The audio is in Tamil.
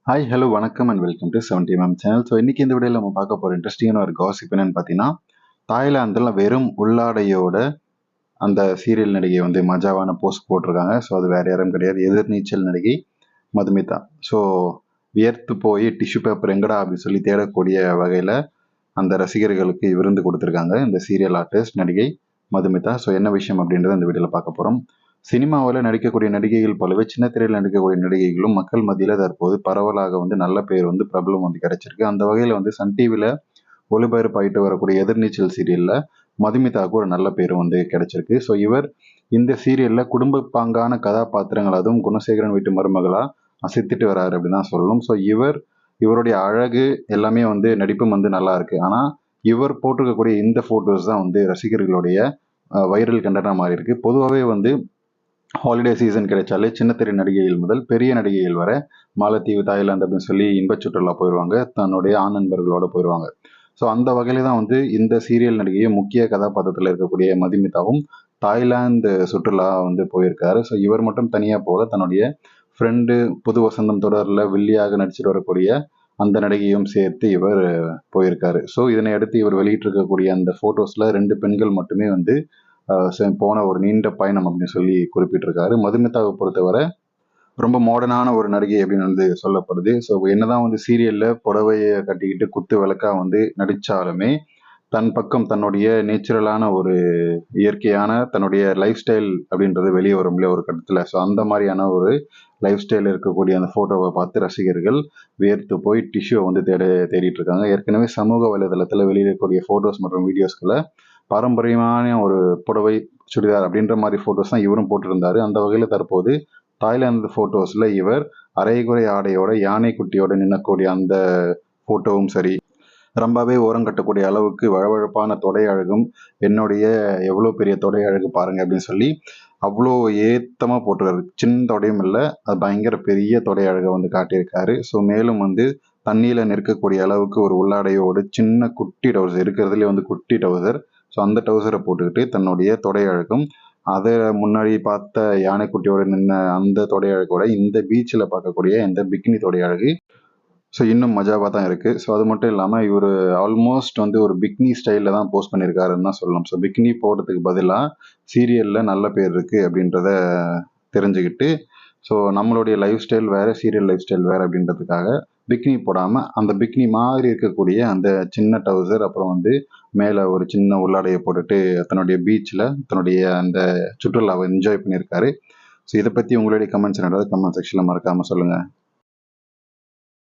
ஹாய் ஹலோ வணக்கம் and welcome to 70mm channel. So இன்றைக்கி இந்த வீடியோவில் நம்ம பார்க்க போகிற இன்ட்ரெஸ்டிங்கான ஒரு காசிப் என்னன்னு பார்த்தீங்கன்னா, தாய்லாந்தில் வெறும் உள்ளாடையோட அந்த சீரியல் நடிகை வந்து மஜாவான போஸ்ட் போட்டிருக்காங்க. ஸோ அது வேறு யாரும் கிடையாது, எதிர்நீச்சல் நடிகை மதுமிதா. ஸோ வியர்த்து போய் டிஷ்யூ பேப்பர் எங்கடா அப்படின்னு சொல்லி தேடக்கூடிய வகையில் அந்த ரசிகர்களுக்கு விருந்து கொடுத்துருக்காங்க இந்த சீரியல் ஆர்டிஸ்ட் நடிகை மதுமிதா. ஸோ என்ன விஷயம் அப்படின்றத இந்த வீடியோவில் பார்க்க போகிறோம். சினிமாவில் நடிக்கக்கூடிய நடிகைகள் போலவே சின்ன திரையில் நடிக்கக்கூடிய நடிகைகளும் மக்கள் மத்தியில் தற்போது பரவலாக வந்து நல்ல பேர் வந்து பிரபலம் வந்து கிடைச்சிருக்கு. அந்த வகையில் வந்து சன் டிவியில் ஒளிபரப்பாயிட்டு வரக்கூடிய எதிர்நீச்சல் சீரியலில் மதுமிதாவுக்கு ஒரு நல்ல பேர் வந்து கிடைச்சிருக்கு. ஸோ இவர் இந்த சீரியலில் குடும்ப பாங்கான கதாபாத்திரங்கள், அதுவும் குணசேகரன் வீட்டு மருமகளாக அசைத்துட்டு வராரு அப்படின்னு தான் சொல்லணும். ஸோ இவருடைய அழகு எல்லாமே வந்து நடிப்பும் வந்து நல்லா இருக்கு. ஆனால் இவர் போட்டிருக்கக்கூடிய இந்த ஃபோட்டோஸ் தான் வந்து ரசிகர்களுடைய வைரல் கண்டென்ட்டாக மாறி இருக்கு. பொதுவாகவே வந்து ஹாலிடே சீசன் கிடைச்சாலே சின்ன திரை நடிகைகள் முதல் பெரிய நடிகைகள் வர மாலத்தீவு, தாய்லாந்து அப்படின்னு சொல்லி இன்ப சுற்றுலா போயிடுவாங்க, தன்னுடைய ஆண் நண்பர்களோட போயிடுவாங்க. ஸோ அந்த வகையில தான் வந்து இந்த சீரியல் நடிகையும் முக்கிய கதாபாத்திரத்தில் இருக்கக்கூடிய மதுமிதாவும் தாய்லாந்து சுற்றுலா வந்து போயிருக்காரு. ஸோ இவர் மட்டும் தனியாக போல, தன்னுடைய ஃப்ரெண்டு புது வசந்தம் தொடரில் வில்லியாக நடிச்சிட்டு வரக்கூடிய அந்த நடிகையும் சேர்த்து இவர் போயிருக்காரு. ஸோ இதனை அடுத்து இவர் வெளியிட்டிருக்கக்கூடிய அந்த ஃபோட்டோஸில் 2 பெண்கள் மட்டுமே வந்து போன ஒரு நீண்ட பயணம் அப்படின்னு சொல்லி குறிப்பிட்டிருக்காரு. மதுமிதாவை பொறுத்தவரை ரொம்ப மாடர்னான ஒரு நடிகை அப்படின்னு வந்து சொல்லப்படுது. ஸோ என்னதான் வந்து சீரியலில் புடவையை கட்டிக்கிட்டு குத்து விளக்கா வந்து நடித்தாலுமே தன் பக்கம் தன்னுடைய நேச்சுரலான ஒரு இயற்கையான தன்னுடைய லைஃப் ஸ்டைல் அப்படின்றது வெளியே வரும் இல்லையா ஒரு கட்டத்தில். ஸோ அந்த மாதிரியான ஒரு லைஃப் ஸ்டைல் இருக்கக்கூடிய அந்த ஃபோட்டோவை பார்த்து ரசிகர்கள் வியர்த்து போய் டிஷ்யூவை வந்து தேடிட்டு இருக்காங்க. ஏற்கனவே சமூக வலைதளத்தில் வெளியிடக்கூடிய ஃபோட்டோஸ் மற்றும் வீடியோஸ்களை பாரம்பரியமான ஒரு புடவை, சுடிதார் அப்படின்ற மாதிரி ஃபோட்டோஸ் தான் இவரும் போட்டிருந்தாரு. அந்த வகையில் தற்போது தாய்லாந்து ஃபோட்டோஸில் இவர் அரைகுறை ஆடையோட யானை குட்டியோட நின்னக்கூடிய அந்த ஃபோட்டோவும் சரி, ரொம்பவே ஓரம் கட்டக்கூடிய அளவுக்கு வழவழப்பான தொடை அழகும், என்னுடைய எவ்வளோ பெரிய தொடை அழகு பாருங்கள் அப்படின்னு சொல்லி அவ்வளோ ஏத்தமாக போட்டிருக்காரு. சின்ன தொடையும் இல்லை, அது பயங்கர பெரிய தொடை அழகை வந்து காட்டியிருக்காரு. ஸோ மேலும் வந்து தண்ணியில் நிற்கக்கூடிய அளவுக்கு ஒரு உள்ளாடையோடு சின்ன குட்டி டவுசர் இருக்கிறதுலே வந்து குட்டி டவுசர். ஸோ அந்த டவுசரை போட்டுக்கிட்டு தன்னுடைய தொடை அழகும், அதை முன்னாடி பார்த்த யானைக்குட்டியோட நின்ன அந்த தொடை அழகோட இந்த பீச்சில் பார்க்கக்கூடிய இந்த பிக்னி தொடை அழகு ஸோ இன்னும் மஜாவாக தான் இருக்குது. ஸோ அது மட்டும் இல்லாமல் இவர் ஆல்மோஸ்ட் வந்து ஒரு பிக்னி ஸ்டைலில் தான் போஸ்ட் பண்ணியிருக்காருன்னு தான் சொல்லலாம். ஸோ பிக்னி போடுறதுக்கு பதிலாக சீரியலில் நல்ல பேர் இருக்குது அப்படின்றத தெரிஞ்சுக்கிட்டு, ஸோ நம்மளுடைய லைஃப் ஸ்டைல் வேறு, சீரியல் லைஃப் ஸ்டைல் வேறு அப்படின்றதுக்காக பிக்னி போடாமல் அந்த பிக்னி மாதிரி இருக்கக்கூடிய அந்த சின்ன டவுசர், அப்புறம் வந்து மேலே ஒரு சின்ன உள்ளாடையை போட்டுட்டு தன்னுடைய பீச்சில் தன்னுடைய அந்த சுற்றுலாவை என்ஜாய் பண்ணியிருக்காரு. ஸோ இதை பற்றி உங்களுடைய கமெண்ட்ஸ் என்னோட கமெண்ட் செக்ஷனில் மறக்காமல் சொல்லுங்கள்.